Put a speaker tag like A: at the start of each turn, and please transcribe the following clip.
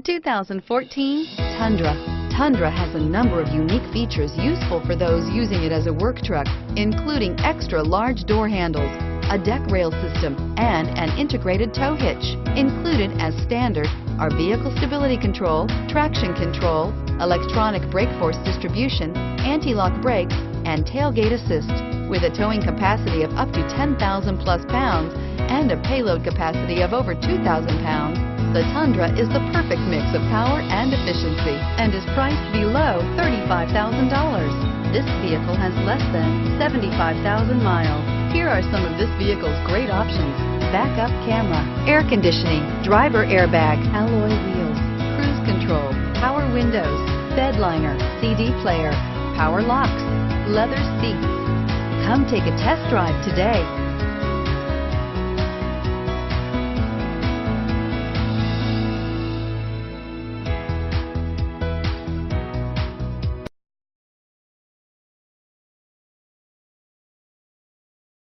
A: 2014 Tundra. Tundra has a number of unique features useful for those using it as a work truck, including extra large door handles, a deck rail system, and an integrated tow hitch. Included as standard are vehicle stability control, traction control, electronic brake force distribution, anti-lock brakes, and tailgate assist. With a towing capacity of up to 10,000 plus pounds and a payload capacity of over 2,000 pounds, the Tundra is the perfect mix of power and efficiency and is priced below $35,000. This vehicle has less than 75,000 miles. Here are some of this vehicle's great options: backup camera, air conditioning, driver airbag, alloy wheels, cruise control, power windows, bed liner, CD player, power locks, leather seats. Come take a test drive today.